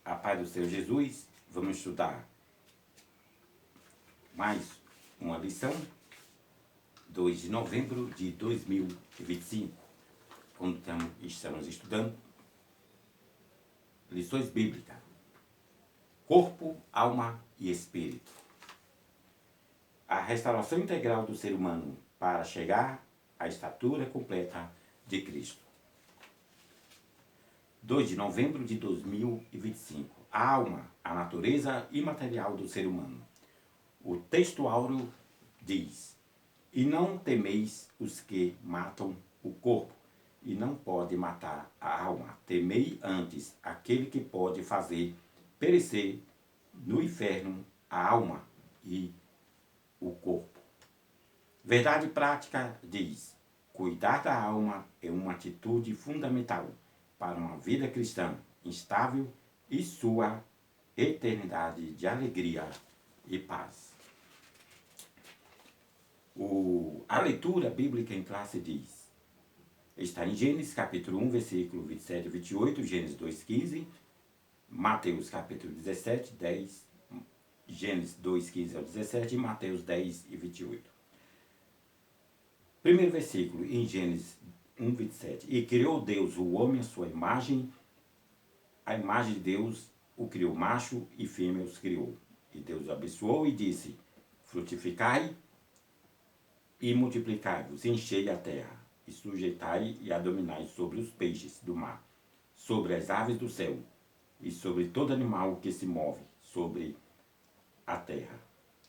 A paz do Senhor Jesus, vamos estudar mais uma lição, 2 de novembro de 2025, quando estamos estudando lições bíblicas, corpo, alma e espírito. A restauração integral do ser humano para chegar à estatura completa de Cristo. 2 de novembro de 2025. A alma, a natureza imaterial do ser humano. O texto áureo diz: e não temeis os que matam o corpo, e não pode matar a alma. Temei antes aquele que pode fazer perecer no inferno a alma e o corpo. Verdade prática diz: cuidar da alma é uma atitude fundamental para uma vida cristã instável e sua eternidade de alegria e paz. A leitura bíblica em classe diz, está em Gênesis capítulo 1, versículo 27 e 28, Gênesis 2,15, Mateus capítulo 17, 10, Gênesis 2,15 ao 17 e Mateus 10 e 28. Primeiro versículo em Gênesis 1, 27. E criou Deus o homem à sua imagem, a imagem de Deus o criou, macho e fêmea os criou. E Deus o abençoou e disse: frutificai e multiplicai-vos, enchei a terra, e sujeitai e a dominai sobre os peixes do mar, sobre as aves do céu, e sobre todo animal que se move sobre a terra.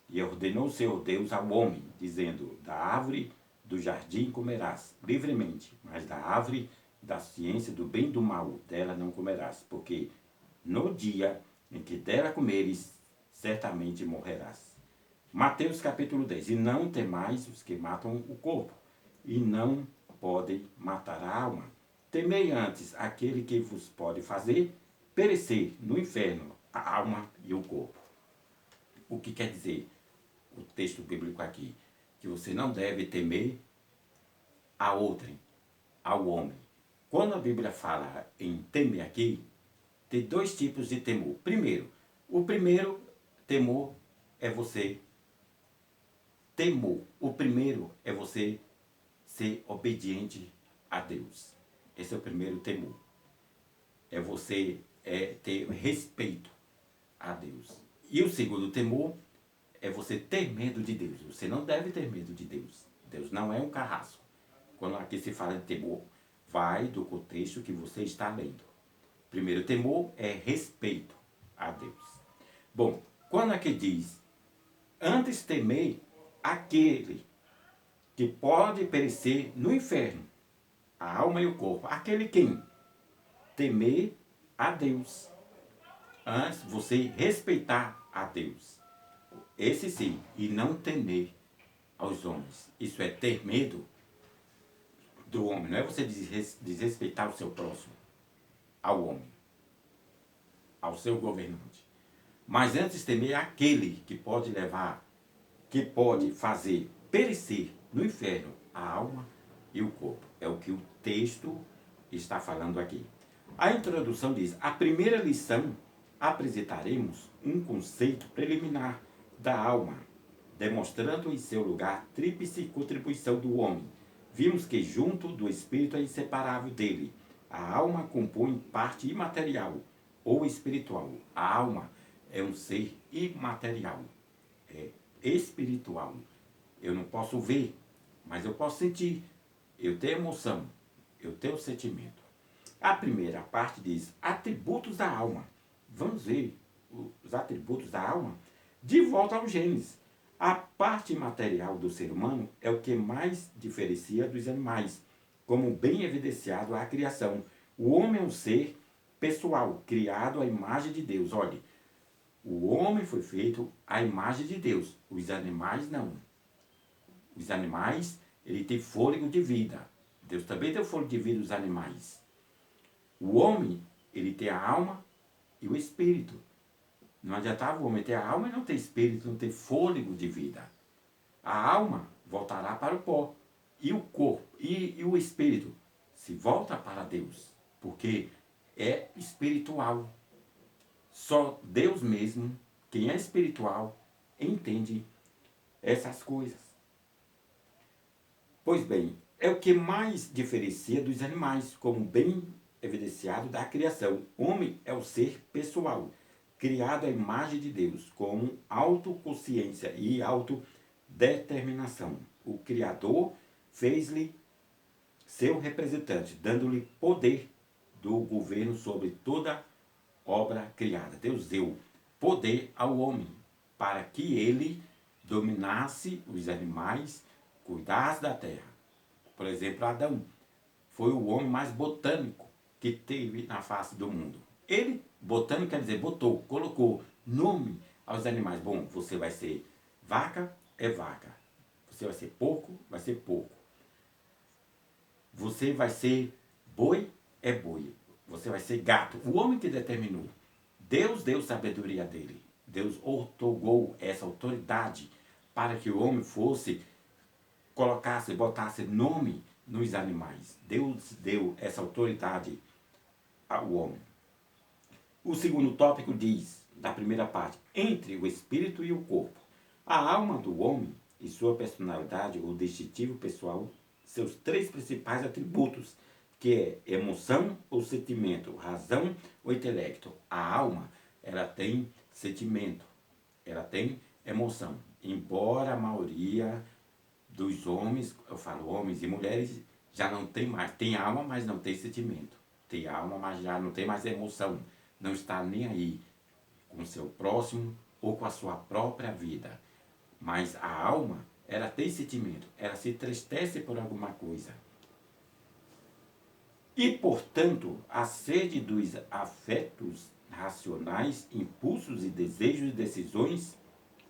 E ordenou o Senhor Deus ao homem, dizendo: da árvore do jardim comerás livremente, mas da árvore da ciência do bem e do mal, dela não comerás, porque no dia em que dela comeres, certamente morrerás. Mateus capítulo 10. E não temais os que matam o corpo, e não podem matar a alma. Temei antes aquele que vos pode fazer perecer no inferno a alma e o corpo. O que quer dizer o texto bíblico aqui? Que você não deve temer a outrem, ao homem. Quando a Bíblia fala em temer aqui, tem dois tipos de temor. O primeiro temor é você O primeiro é você ser obediente a Deus. Esse é o primeiro temor. É você ter respeito a Deus. E o segundo temor é você ter medo de Deus. Você não deve ter medo de Deus. Deus não é um carrasco. Quando aqui se fala de temor, vai do contexto que você está lendo. Primeiro temor é respeito a Deus. Bom, quando aqui diz, antes temei aquele que pode perecer no inferno, a alma e o corpo. Aquele quem? Temer a Deus. Antes, você respeitar a Deus. Esse sim, e não temer aos homens. Isso é ter medo do homem. Não é você desrespeitar o seu próximo, ao homem, ao seu governante. Mas antes temer aquele que pode levar, que pode fazer perecer no inferno a alma e o corpo. É o que o texto está falando aqui. A introdução diz: a primeira lição apresentaremos um conceito preliminar da alma, demonstrando em seu lugar tríplice contribuição do homem. Vimos que junto do espírito é inseparável dele. A alma compõe parte imaterial ou espiritual. A alma é um ser imaterial, é espiritual. Eu não posso ver, mas eu posso sentir. Eu tenho emoção, eu tenho sentimento. A primeira parte diz atributos da alma. Vamos ver os atributos da alma? De volta ao Gênesis. A parte material do ser humano é o que mais diferencia dos animais, como bem evidenciado à criação. O homem é um ser pessoal, criado à imagem de Deus. Olhe, o homem foi feito à imagem de Deus. Os animais não. Os animais, ele tem fôlego de vida. Deus também deu fôlego de vida aos animais. O homem, ele tem a alma e o espírito. Não adiantava o homem ter a alma e não ter espírito, não ter fôlego de vida. A alma voltará para o pó. E o corpo e o espírito se volta para Deus. Porque é espiritual. Só Deus mesmo, quem é espiritual, entende essas coisas. Pois bem, é o que mais diferencia dos animais, como bem evidenciado da criação. O homem é o ser pessoal, criado à imagem de Deus, com autoconsciência e autodeterminação. O Criador fez-lhe seu representante, dando-lhe poder do governo sobre toda obra criada. Deus deu poder ao homem para que ele dominasse os animais, cuidasse da terra. Por exemplo, Adão foi o homem mais botânico que teve na face do mundo. Ele, botânico quer dizer, botou, colocou nome aos animais. Bom, você vai ser vaca, é vaca. Você vai ser porco, vai ser porco. Você vai ser boi, é boi. Você vai ser gato. O homem que determinou. Deus deu sabedoria dele. Deus outorgou essa autoridade para que o homem fosse, colocasse, botasse nome nos animais. Deus deu essa autoridade ao homem. O segundo tópico diz, da primeira parte, entre o espírito e o corpo. A alma do homem e sua personalidade ou distintivo pessoal, seus três principais atributos, que é emoção ou sentimento, razão ou intelecto. A alma, ela tem sentimento, ela tem emoção. Embora a maioria dos homens, eu falo homens e mulheres, já não tem mais. Tem alma, mas não tem sentimento. Tem alma, mas já não tem mais emoção. Não está nem aí com o seu próximo ou com a sua própria vida. Mas a alma, ela tem sentimento. Ela se entristece por alguma coisa. E, portanto, a sede dos afetos racionais, impulsos e desejos e decisões,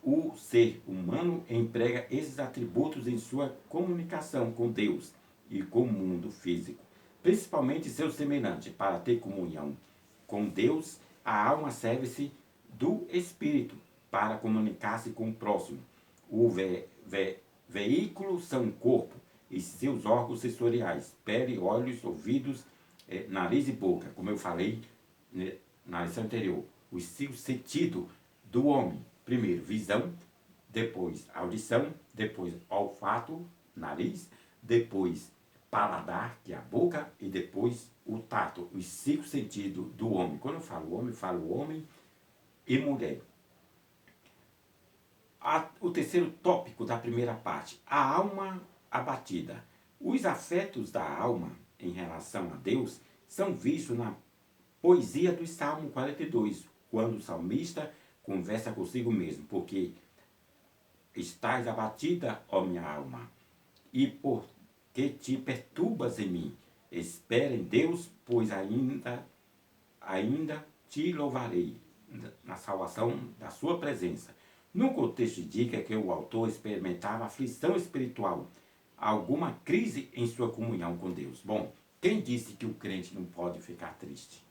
o ser humano emprega esses atributos em sua comunicação com Deus e com o mundo físico, principalmente seus semelhantes. Para ter comunhão com Deus, a alma serve-se do Espírito para comunicar-se com o próximo. O veículo são o corpo e seus órgãos sensoriais, pele, olhos, ouvidos, nariz e boca, como eu falei na lição anterior. O sentido do homem, primeiro visão, depois audição, depois olfato, nariz, depois paladar, que é a boca, e depois o tato, os 5 sentidos do homem. Quando eu falo homem e mulher. O terceiro tópico da primeira parte, a alma abatida. Os afetos da alma em relação a Deus são vistos na poesia do Salmo 42, quando o salmista conversa consigo mesmo, porque estás abatida, ó minha alma, e porque te perturbas em mim. Espera em Deus, pois ainda te louvarei na salvação da sua presença. No contexto indica que o autor experimentava aflição espiritual, alguma crise em sua comunhão com Deus. Bom, quem disse que o crente não pode ficar triste?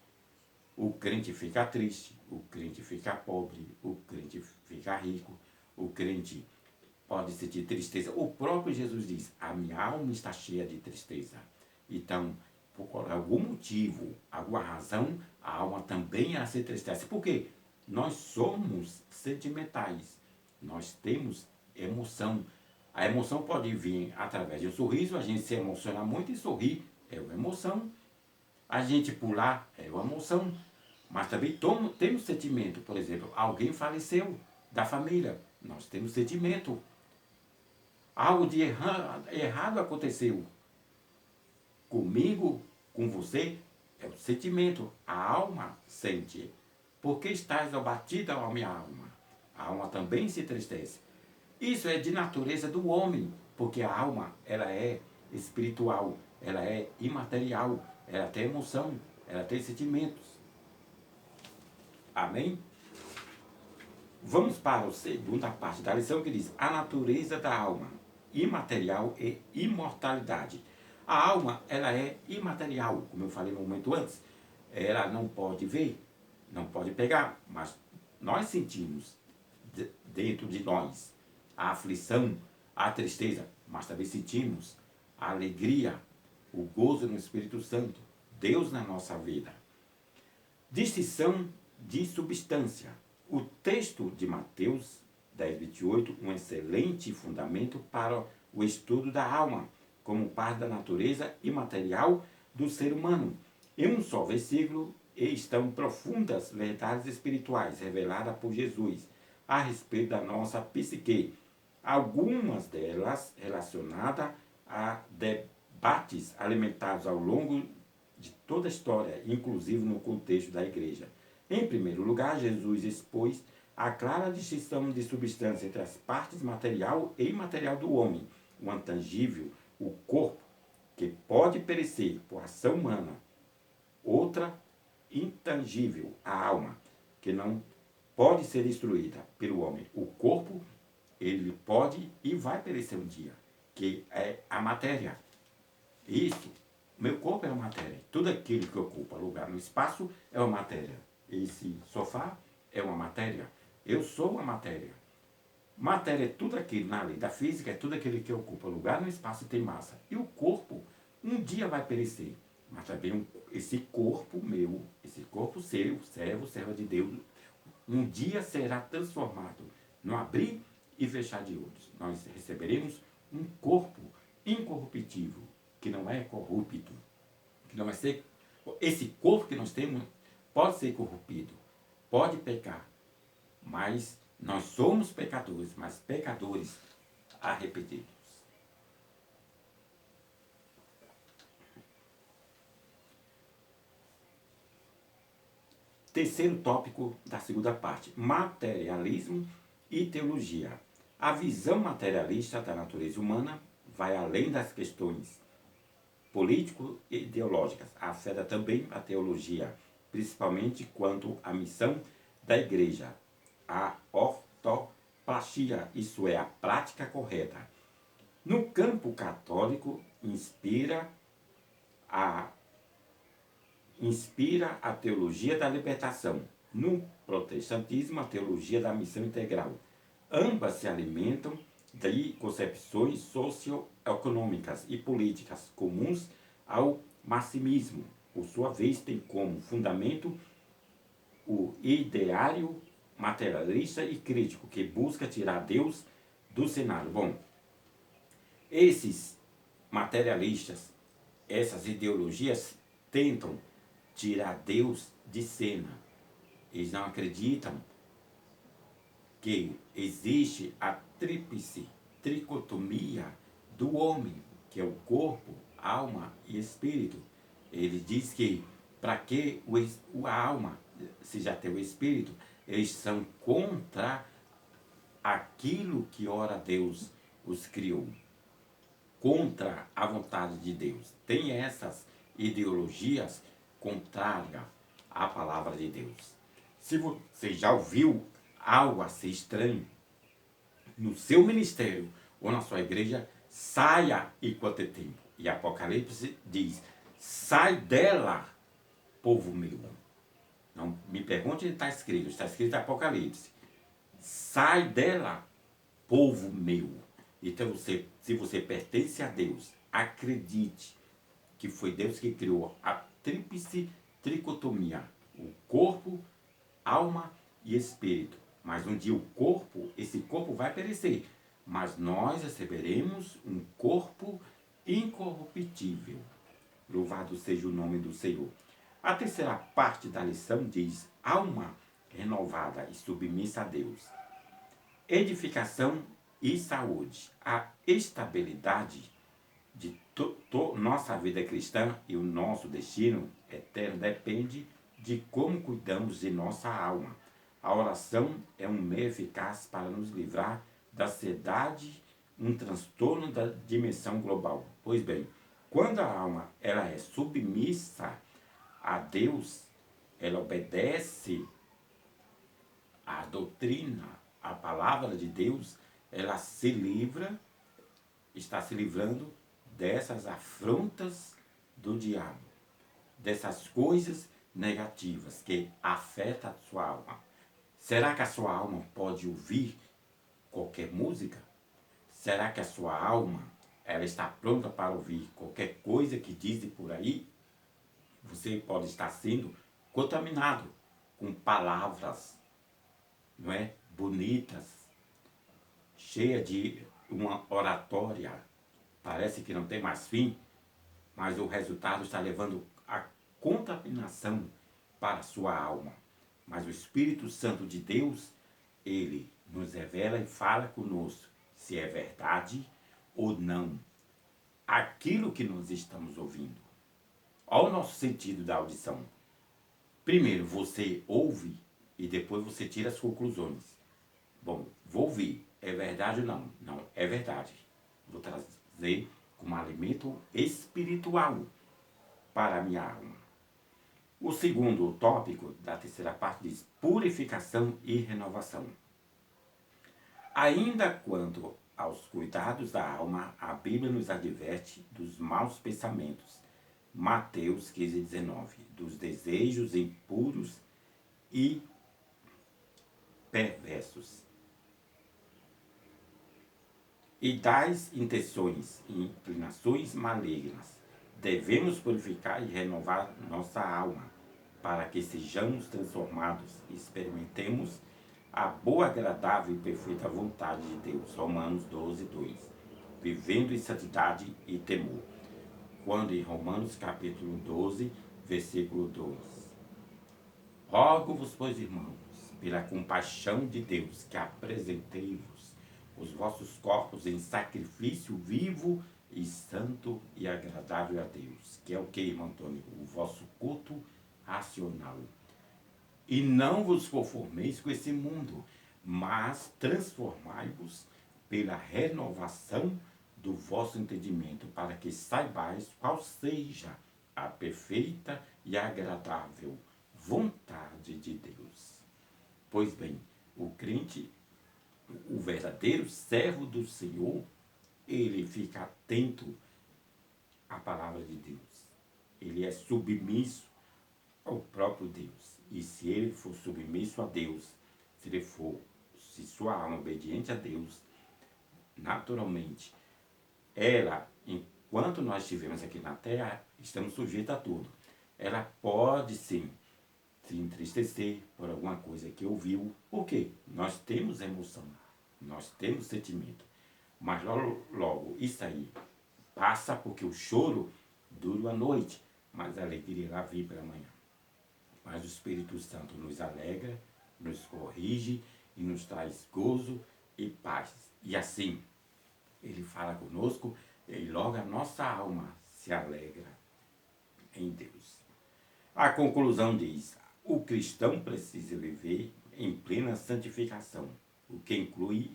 O crente fica triste, o crente fica pobre, o crente fica rico, o crente pode sentir tristeza. O próprio Jesus diz, a minha alma está cheia de tristeza. Então, por algum motivo, alguma razão, a alma também ela se entristece. Por quê? Nós somos sentimentais, nós temos emoção. A emoção pode vir através de um sorriso, a gente se emociona muito e sorrir é uma emoção. A gente pular é uma emoção. Mas também temos sentimento. Por exemplo, alguém faleceu da família, nós temos sentimento. Algo de errado aconteceu comigo, com você, é o sentimento. A alma sente. Por que estás abatida, ó minha alma? A alma também se entristece. Isso é de natureza do homem, porque a alma ela é espiritual, ela é imaterial, ela tem emoção, ela tem sentimentos. Amém? Vamos para a segunda parte da lição que diz a natureza da alma, imaterial e imortalidade. A alma, ela é imaterial, como eu falei no momento antes. Ela não pode ver, não pode pegar, mas nós sentimos dentro de nós a aflição, a tristeza, mas também sentimos a alegria, o gozo no Espírito Santo, Deus na nossa vida. Distinção de substância. O texto de Mateus 10:28, um excelente fundamento para o estudo da alma, como parte da natureza imaterial do ser humano. Em um só versículo estão profundas verdades espirituais reveladas por Jesus a respeito da nossa psique, algumas delas relacionadas a debates alimentados ao longo de toda a história, inclusive no contexto da igreja. Em primeiro lugar, Jesus expôs a clara distinção de substância entre as partes material e imaterial do homem, o intangível, o corpo, que pode perecer por ação humana, outra intangível, a alma, que não pode ser destruída pelo homem. O corpo, ele pode e vai perecer um dia, que é a matéria. Isso, meu corpo é uma matéria. Tudo aquilo que ocupa lugar no espaço é uma matéria. Esse sofá é uma matéria. Eu sou uma matéria. Matéria é tudo aquilo, na lei da física, é tudo aquilo que ocupa lugar no espaço e tem massa. E o corpo, um dia vai perecer. Mas também esse corpo meu, esse corpo seu, servo, serva de Deus, um dia será transformado no abrir e fechar de olhos. Nós receberemos um corpo incorruptível, que não é corrupto, que não vai ser. Esse corpo que nós temos pode ser corrompido, pode pecar, mas nós somos pecadores, mas pecadores arrependidos. Terceiro tópico da segunda parte: materialismo e teologia. A visão materialista da natureza humana vai além das questões político-ideológicas. Afeta também a teologia, principalmente quanto à missão da igreja, a ortoplasia, isso é, a prática correta. No campo católico, inspira a teologia da libertação. No protestantismo, a teologia da missão integral. Ambas se alimentam de concepções socioeconômicas e políticas comuns ao marxismo. Por sua vez, tem como fundamento o ideário materialista e crítico, que busca tirar Deus do cenário. Bom, esses materialistas, essas ideologias tentam tirar Deus de cena. Eles não acreditam que existe a tríplice tricotomia do homem, que é o corpo, alma e espírito. Ele diz que para que a alma, se já tem o espírito, eles são contra aquilo que ora Deus os criou, contra a vontade de Deus. Tem essas ideologias contrárias à palavra de Deus. Se você já ouviu algo assim estranho no seu ministério ou na sua igreja, saia enquanto é tempo. E Apocalipse diz: sai dela, povo meu. Não me pergunte onde está escrito em Apocalipse. Sai dela, povo meu. Então, se você pertence a Deus, acredite que foi Deus que criou a tríplice tricotomia, o corpo, alma e espírito. Mas um dia esse corpo vai perecer, mas nós receberemos um corpo incorruptível. Louvado seja o nome do Senhor. A terceira parte da lição diz: alma renovada e submissa a Deus. Edificação e saúde. A estabilidade de nossa vida cristã e o nosso destino eterno depende de como cuidamos de nossa alma. A oração é um meio eficaz para nos livrar da ansiedade, um transtorno da dimensão global. Pois bem, quando a alma ela é submissa a Deus, ela obedece à doutrina, à palavra de Deus, ela está se livrando dessas afrontas do diabo, dessas coisas negativas que afetam a sua alma. Será que a sua alma pode ouvir qualquer música? Será que a sua alma ela está pronta para ouvir qualquer coisa que dizem por aí? Você pode estar sendo contaminado com palavras, não é? Bonitas, cheia de uma oratória, parece que não tem mais fim, mas o resultado está levando a contaminação para a sua alma. Mas o Espírito Santo de Deus, ele nos revela e fala conosco se é verdade ou não aquilo que nós estamos ouvindo. Olha o nosso sentido da audição. Primeiro você ouve e depois você tira as conclusões. Bom, vou ouvir, é verdade ou não? Não, é verdade. Vou trazer como alimento espiritual para a minha alma. O segundo tópico da terceira parte diz purificação e renovação. Ainda quanto aos cuidados da alma, a Bíblia nos adverte dos maus pensamentos. Mateus 15:19, dos desejos impuros e perversos, e das intenções e inclinações malignas. Devemos purificar e renovar nossa alma, para que sejamos transformados e experimentemos a boa, agradável e perfeita vontade de Deus. Romanos 12:2. Vivendo em santidade e temor. Quando em Romanos capítulo 12, versículo 2. Rogo-vos, pois, irmãos, pela compaixão de Deus, que apresentei-vos os vossos corpos em sacrifício vivo e santo e agradável a Deus. Que é o que, irmão Antônio? O vosso culto racional. E não vos conformeis com esse mundo, mas transformai-vos pela renovação do vosso entendimento, para que saibais qual seja a perfeita e agradável vontade de Deus. Pois bem, o crente, o verdadeiro servo do Senhor, ele fica atento à palavra de Deus. Ele é submisso ao próprio Deus. E se ele for submisso a Deus, se sua alma é obediente a Deus, naturalmente, ela, enquanto nós estivermos aqui na terra, estamos sujeitos a tudo. Ela pode sim se entristecer por alguma coisa que ouviu. Por quê? Nós temos emoção, nós temos sentimento. Mas logo isso aí passa, porque o choro dura a noite, mas a alegria irá vir pela manhã. Mas o Espírito Santo nos alegra, nos corrige e nos traz gozo e paz. E assim, ele fala conosco e logo a nossa alma se alegra em Deus. A conclusão diz: o cristão precisa viver em plena santificação, o que inclui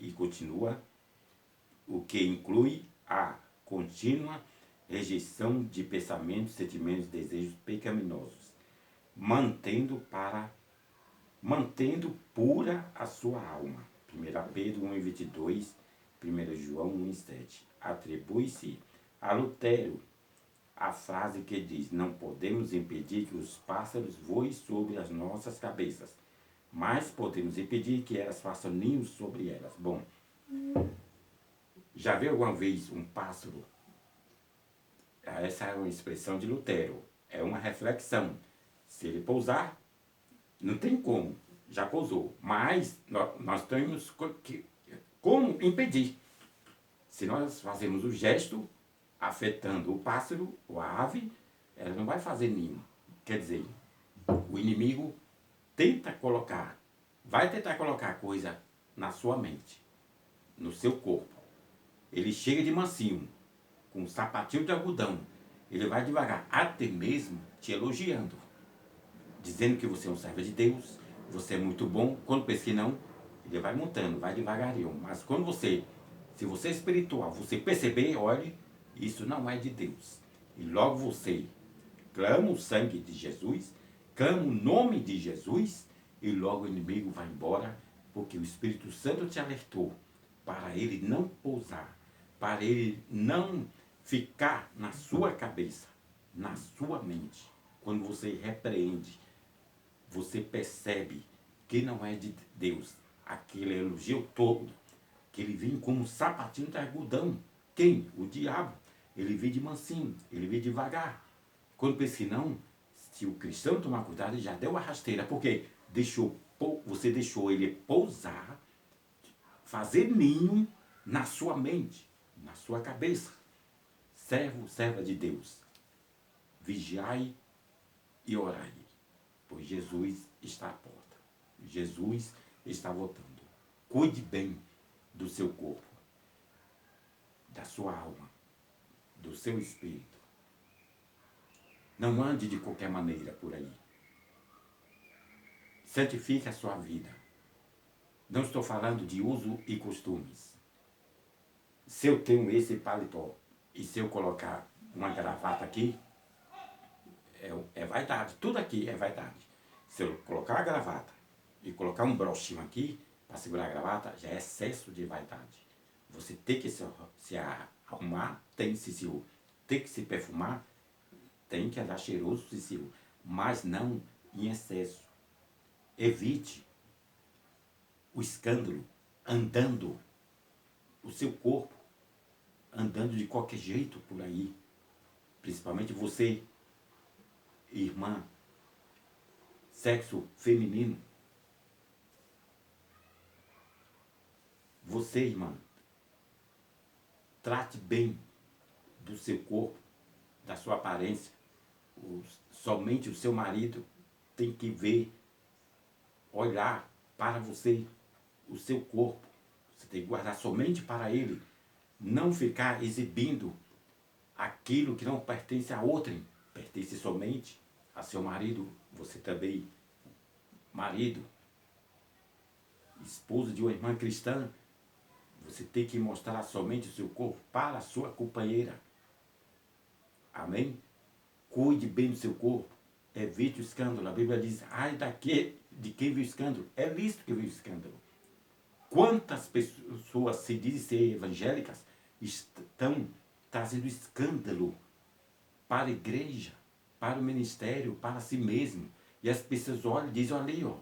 a contínua rejeição de pensamentos, sentimentos, desejos pecaminosos, mantendo pura a sua alma. 1 Pedro 1:22, 1 João 1:7. Atribui-se a Lutero a frase que diz: não podemos impedir que os pássaros voem sobre as nossas cabeças, mas podemos impedir que elas façam ninhos sobre elas. Bom, já viu alguma vez um pássaro? Essa é uma expressão de Lutero, é uma reflexão. Se ele pousar, não tem como, já pousou. Mas nós temos como impedir. Se nós fazemos o gesto afetando o pássaro ou a ave, ela não vai fazer ninho. Quer dizer, o inimigo vai tentar colocar coisa na sua mente, no seu corpo. Ele chega de mansinho, com um sapatinho de algodão. Ele vai devagar, até mesmo te elogiando, dizendo que você é um servo de Deus, você é muito bom. Quando pensa que não, ele vai montando, vai devagarinho. Mas quando se você é espiritual, você perceber, olhe, isso não é de Deus. E logo você clama o sangue de Jesus, clama o nome de Jesus, e logo o inimigo vai embora, porque o Espírito Santo te alertou para ele não pousar, para ele não ficar na sua cabeça, na sua mente. Quando você repreende, você percebe que não é de Deus. Aquele elogio todo, que ele vem como um sapatinho de algodão. Quem? O diabo. Ele vem de mansinho, ele vem devagar. Quando pensa que não, Se o cristão tomar cuidado, ele já deu a rasteira. Porque você deixou ele pousar, fazer ninho na sua mente, na sua cabeça. Servo, serva de Deus, vigiai e orai, pois Jesus está à porta. Jesus está voltando. Cuide bem do seu corpo, da sua alma, do seu espírito. Não ande de qualquer maneira por aí. Santifique a sua vida. Não estou falando de uso e costumes. Se eu tenho esse paletó e se eu colocar uma gravata aqui, é vaidade. Tudo aqui é vaidade. Se eu colocar a gravata e colocar um brochinho aqui para segurar a gravata, já é excesso de vaidade. Você tem que se arrumar, tem que se perfumar, tem que andar cheiroso, mas não em excesso. Evite o escândalo andando, o seu corpo andando de qualquer jeito por aí. Principalmente você, irmã, sexo feminino. Você, irmã, trate bem do seu corpo, da sua aparência. Somente o seu marido tem que ver, olhar para você, o seu corpo. Você tem que guardar somente para ele. Não ficar exibindo aquilo que não pertence a outrem. Pertence somente a seu marido. Você também, marido, esposo de uma irmã cristã, você tem que mostrar somente o seu corpo para a sua companheira. Amém? Cuide bem do seu corpo. Evite o escândalo. A Bíblia diz, ai de quem viu escândalo. É lícito que viu escândalo. Quantas pessoas se dizem ser evangélicas estão trazendo escândalo para a igreja, para o ministério, para si mesmo. E as pessoas olham e dizem, olha ali, ó,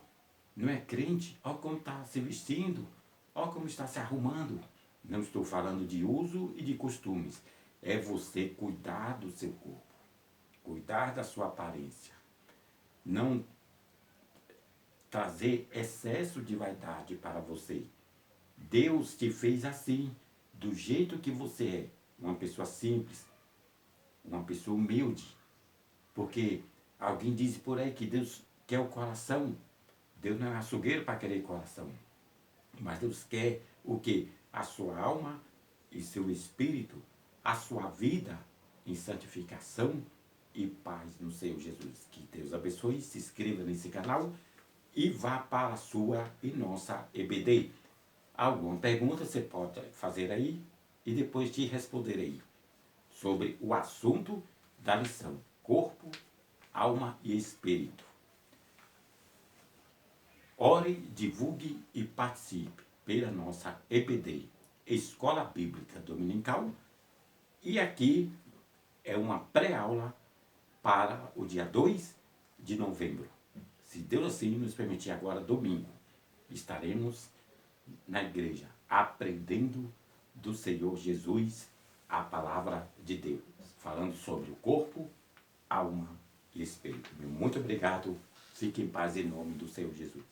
não é crente? Olha como está se vestindo, olha como está se arrumando. Não estou falando de uso e de costumes. É você cuidar do seu corpo, cuidar da sua aparência. Não trazer excesso de vaidade para você. Deus te fez assim, do jeito que você é. Uma pessoa simples, uma pessoa humilde. Porque alguém diz por aí que Deus quer o coração. Deus não é açougueiro para querer coração. Mas Deus quer o quê? A sua alma e seu espírito, a sua vida em santificação e paz no Senhor Jesus. Que Deus abençoe, se inscreva nesse canal e vá para a sua e nossa EBD. Alguma pergunta você pode fazer aí e depois te responderei sobre o assunto da lição: corpo, alma e espírito. Ore, divulgue e participe pela nossa EBD, Escola Bíblica Dominical. E aqui é uma pré-aula para o dia 2 de novembro. Se Deus assim nos permitir, agora domingo, estaremos na igreja aprendendo do Senhor Jesus a palavra de Deus, falando sobre o corpo, alma e espírito. Muito obrigado. Fique em paz em nome do Senhor Jesus.